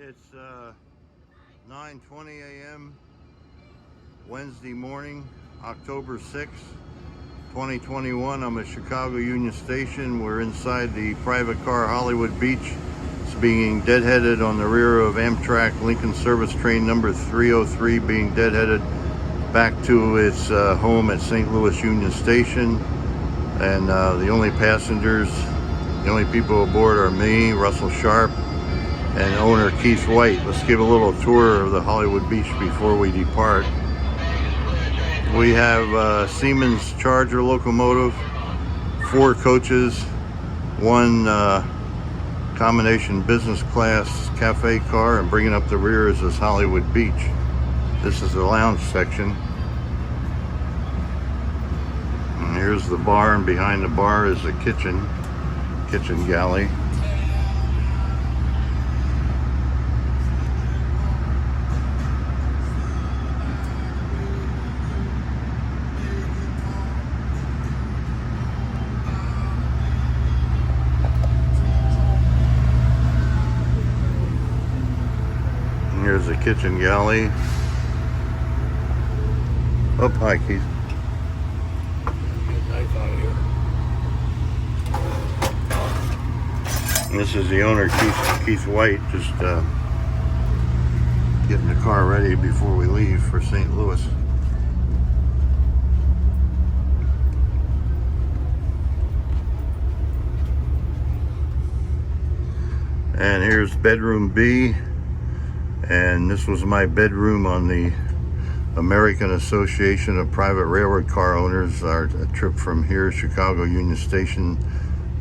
It's 9:20 a.m. Wednesday morning, October 6th, 2021. I'm at Chicago Union Station. We're inside the private car Hollywood Beach. It's being deadheaded on the rear of Amtrak Lincoln Service Train number 303, being deadheaded back to its home at St. Louis Union Station. And the only passengers, the only people aboard are me, Russell Sharp, and owner Keith White. Let's give a little tour of the Hollywood Beach before we depart. We have Siemens Charger locomotive, 4 coaches, 1 combination business class cafe car, and bringing up the rear is this Hollywood Beach. This is the lounge section. And here's the bar, and behind the bar is the kitchen galley. Here's the kitchen galley. Oh, hi, Keith. Get knife out of here. And this is the owner, Keith White, just getting the car ready before we leave for St. Louis. And here's bedroom B. And this was my bedroom on the American Association of Private Railroad Car Owners. Our trip from here, Chicago Union Station,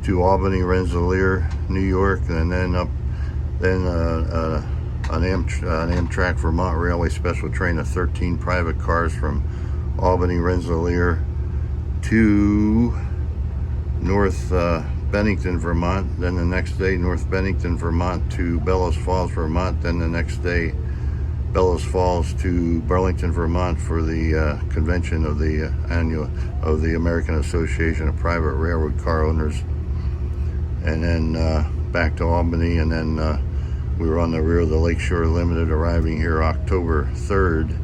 to Albany, Rensselaer, New York, and then up, then an Amtrak Vermont Railway special train of 13 private cars from Albany, Rensselaer to North Bennington, Vermont. Then the next day, North Bennington, Vermont to Bellows Falls, Vermont. Then the next day, Bellows Falls to Burlington, Vermont for the convention of the the American Association of Private Railroad Car Owners. And then back to Albany, and then we were on the rear of the Lakeshore Limited, arriving here October 3rd.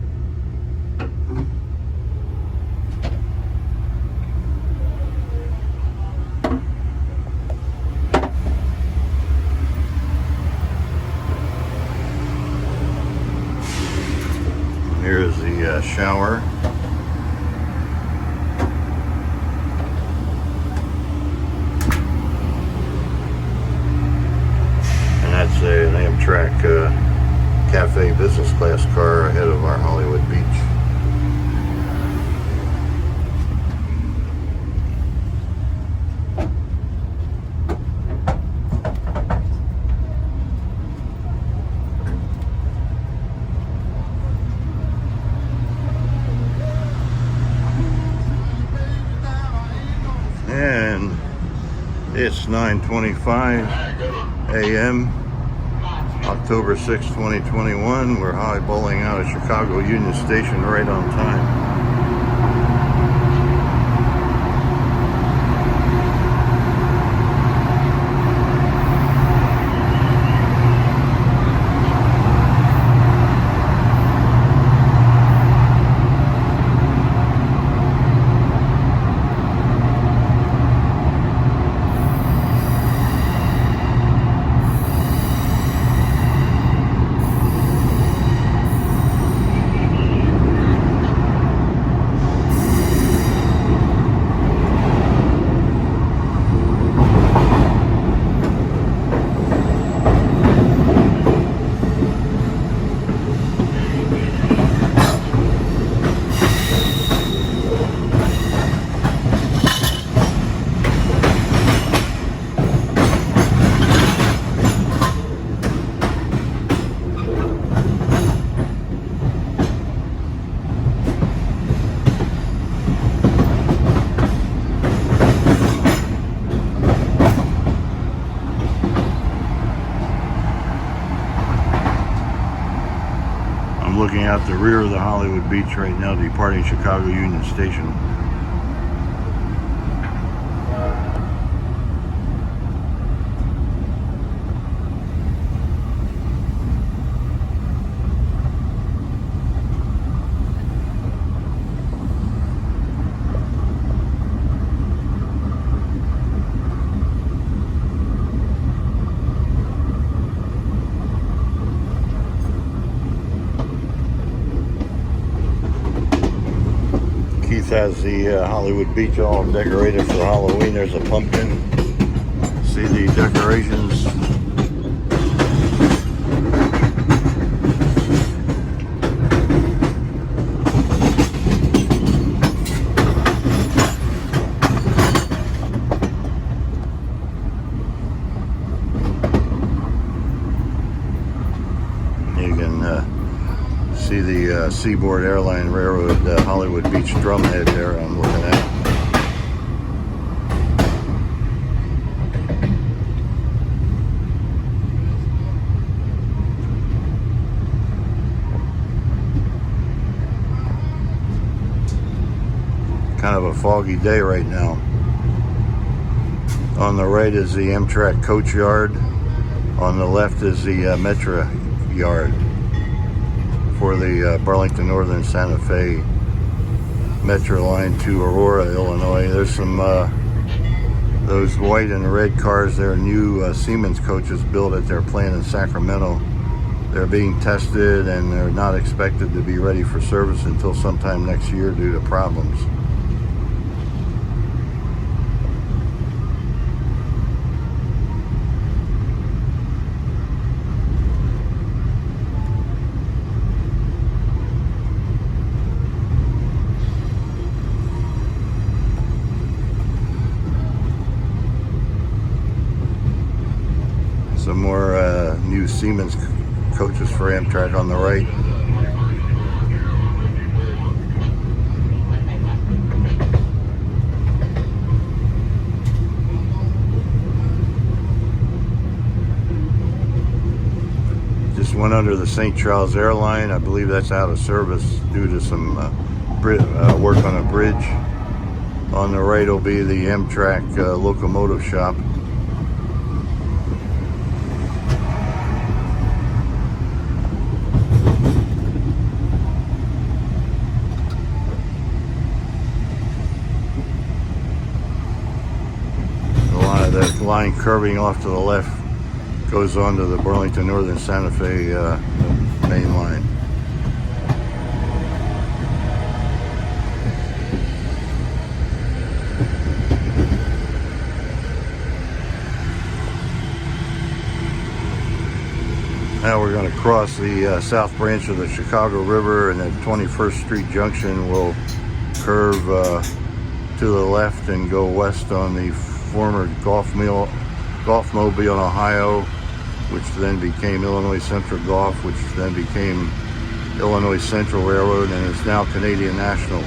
Here's the shower. And that's an Amtrak cafe business class car ahead of our Hollywood Beach. And it's 9:25 a.m. October 6, 2021. We're highballing out of Chicago Union Station right on time. Looking out the rear of the Hollywood Beach right now, departing Chicago Union Station. This has the Hollywood Beach all decorated for Halloween. There's a pumpkin. See the decorations. You can see the Seaboard Airline Railroad Hollywood Beach drumhead there I'm looking at. Kind of a foggy day right now. On the right is the Amtrak coach yard. On the left is the Metro yard for the Burlington Northern Santa Fe Metro line to Aurora, Illinois. There's some those white and red cars. They're new Siemens coaches built at their plant in Sacramento. They're being tested and they're not expected to be ready for service until sometime next year due to problems. Some more new Siemens coaches for Amtrak on the right. Just went under the St. Charles Airline. I believe that's out of service due to some work on a bridge. On the right will be the Amtrak locomotive shop. The line curving off to the left goes on to the Burlington Northern Santa Fe main line. Now we're going to cross the south branch of the Chicago River, and at 21st Street Junction we'll curve to the left and go west on the former Golfmobile, Ohio, which then became Illinois Central Golf, which then became Illinois Central Railroad, and is now Canadian National.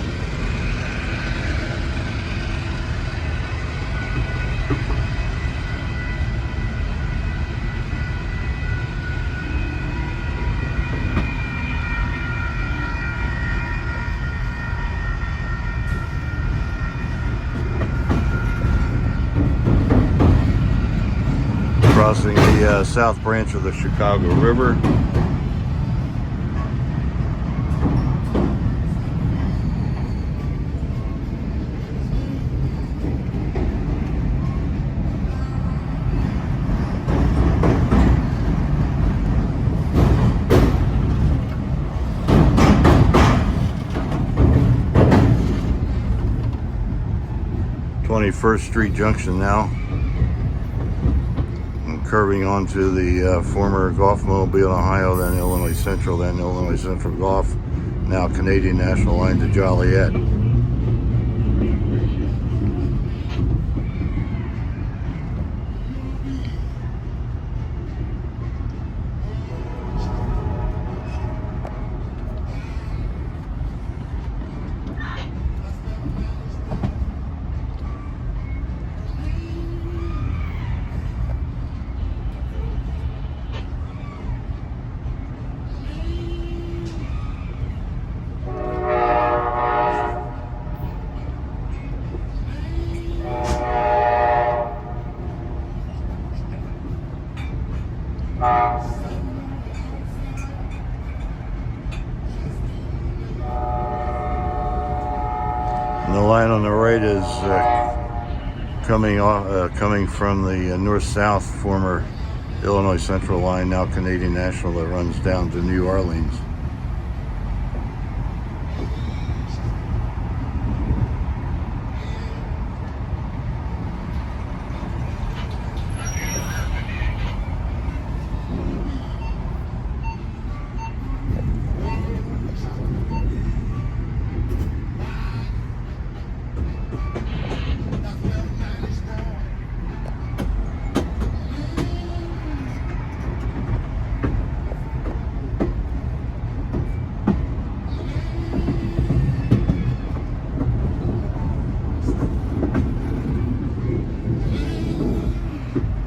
Crossing the south branch of the Chicago River. First Street Junction now. Curving onto the former Golfmobile, Ohio, then Illinois Central, then Illinois Central Golf, now Canadian National line to Joliet. And the line on the right is coming from the north-south former Illinois Central line, now Canadian National, that runs down to New Orleans.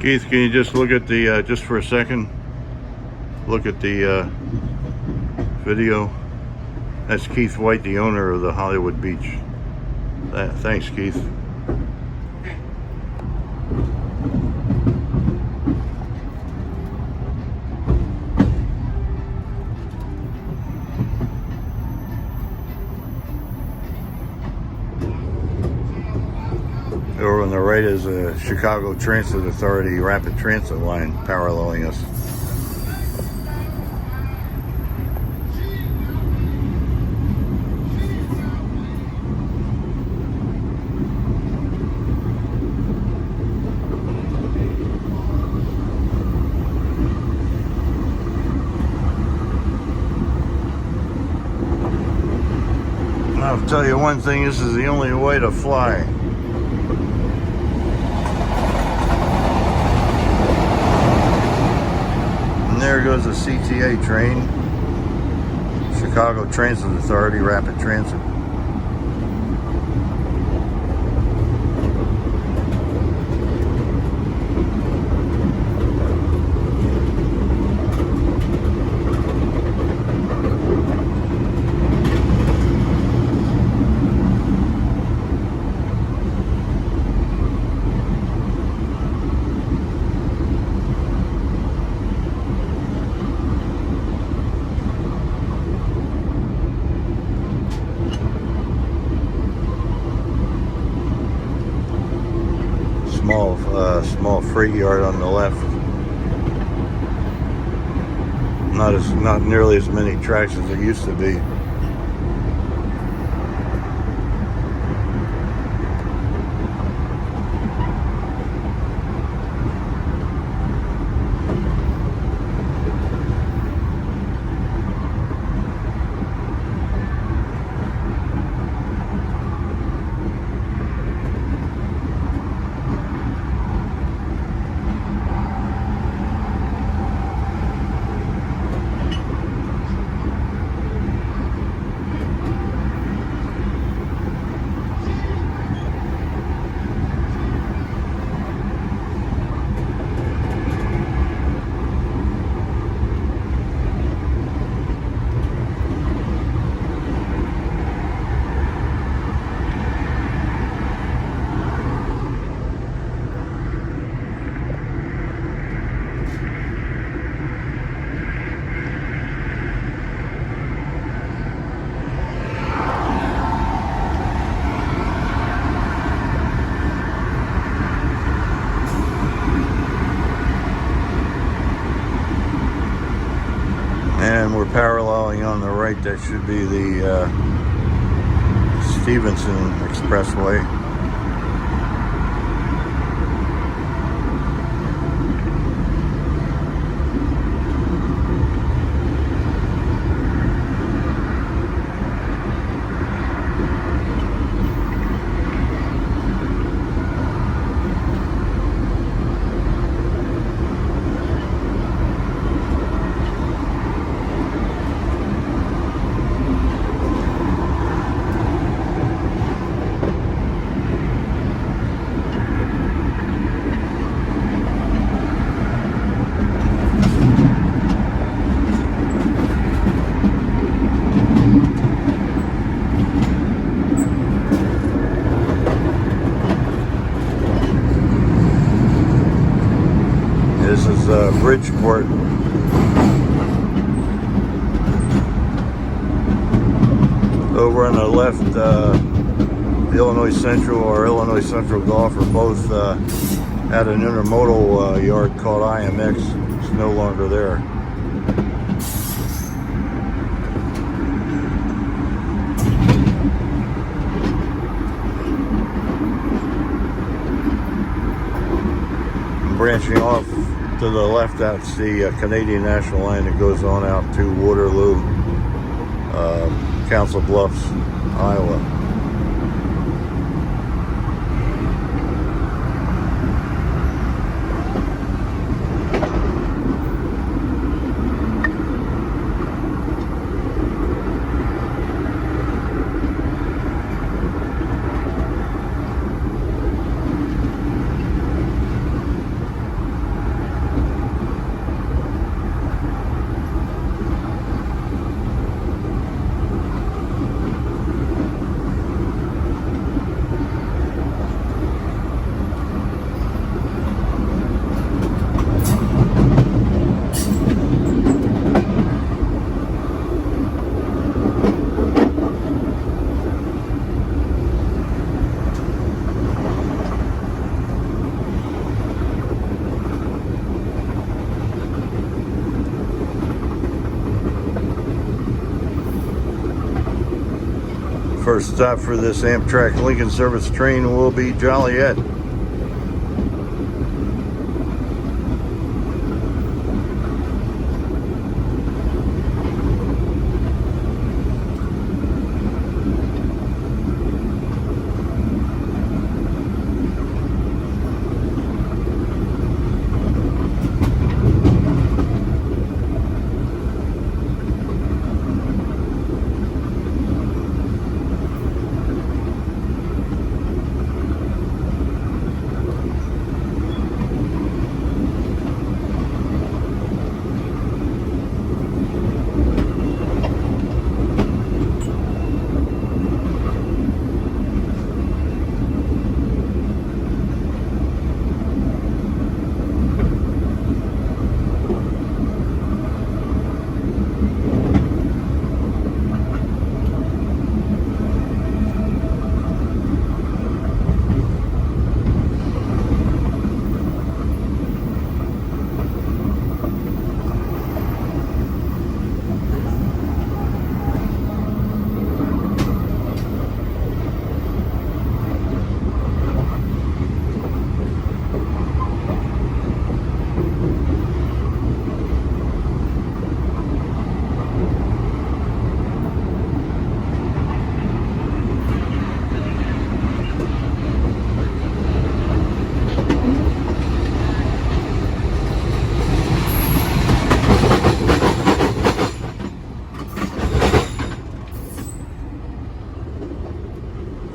Keith, can you just look at the, just for a second, look at the video? That's Keith White, the owner of the Hollywood Beach. Thanks, Keith. Over on the right is a Chicago Transit Authority rapid transit line paralleling us. I'll tell you one thing, this is the only way to fly. And there goes the CTA train, Chicago Transit Authority Rapid Transit. Small freight yard on the left. Not nearly as many tracks as it used to be. And we're paralleling on the right. That should be the Stevenson Expressway. This is Bridgeport. Over on the left, Illinois Central or Illinois Central Golf are both at an intermodal yard called IMX. It's no longer there. Branching off to the left, that's the Canadian National Line that goes on out to Waterloo, Council Bluffs, Iowa. First stop for this Amtrak Lincoln Service train will be Joliet.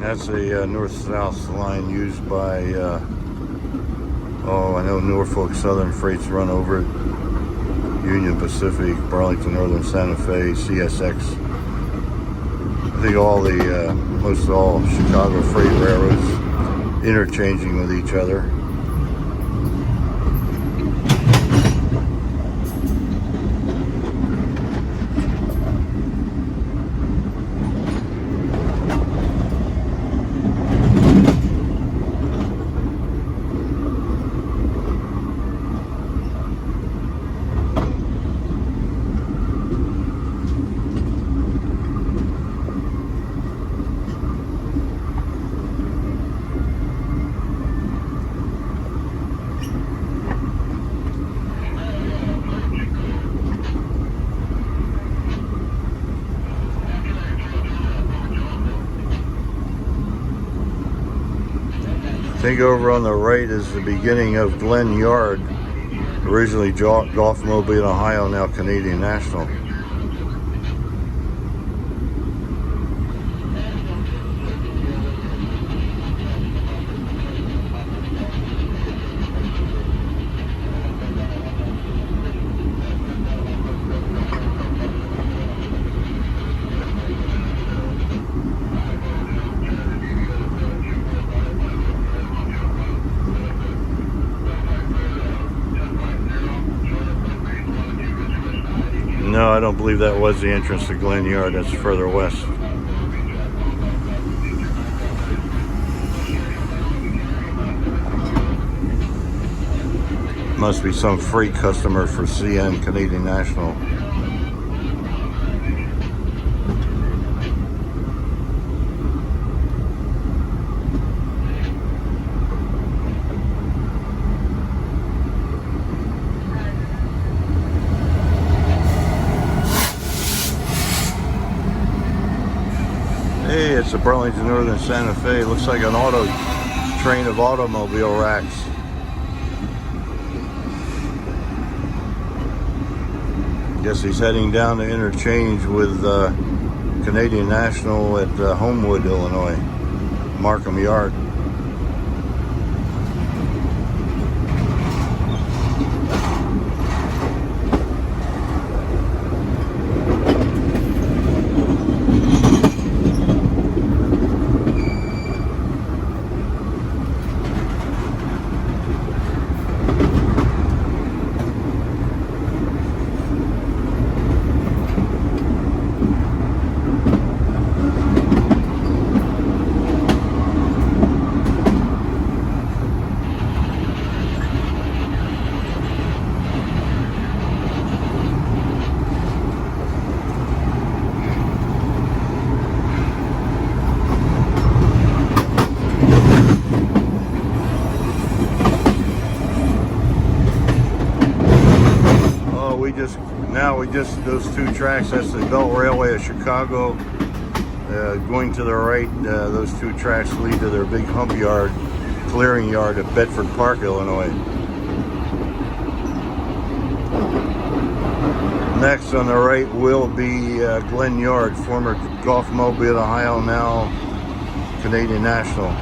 That's a north-south line used by, I know Norfolk Southern Freight's run over it, Union Pacific, Burlington Northern Santa Fe, CSX. I think most all Chicago freight railroads interchanging with each other. I think over on the right is the beginning of Glen Yard, originally Gulf Mobile, Ohio, now Canadian National. No, I don't believe that was the entrance to Glen Yard. That's further west. Must be some freight customer for CN, Canadian National. Hey, it's the Burlington Northern Santa Fe. Looks like an train of automobile racks. Guess he's heading down to interchange with Canadian National at Homewood, Illinois, Markham Yard. those two tracks, that's the Belt Railway of Chicago. Going to the right, those two tracks lead to their big hump yard, clearing yard at Bedford Park, Illinois. Next on the right will be Glen Yard, former Gulf Mobile, Ohio, now Canadian National.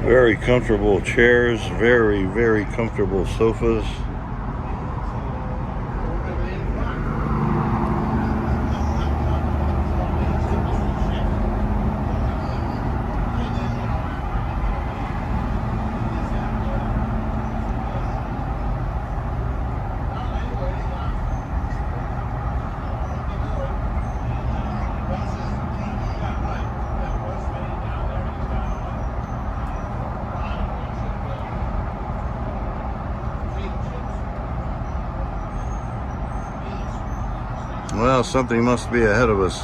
Very comfortable chairs, very, very comfortable sofas. Well, something must be ahead of us.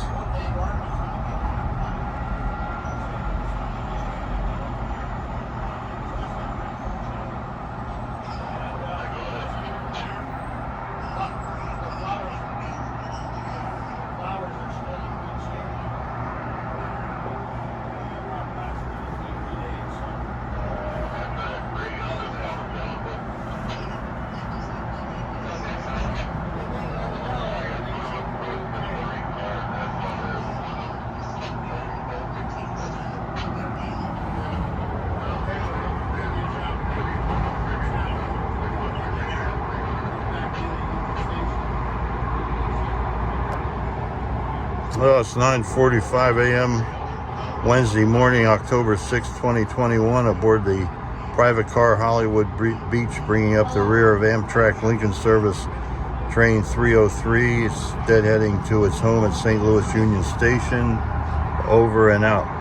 Well, it's 9:45 a.m. Wednesday morning, October 6, 2021, aboard the private car Hollywood Beach, bringing up the rear of Amtrak Lincoln Service Train 303. It's deadheading to its home at St. Louis Union Station. Over and out.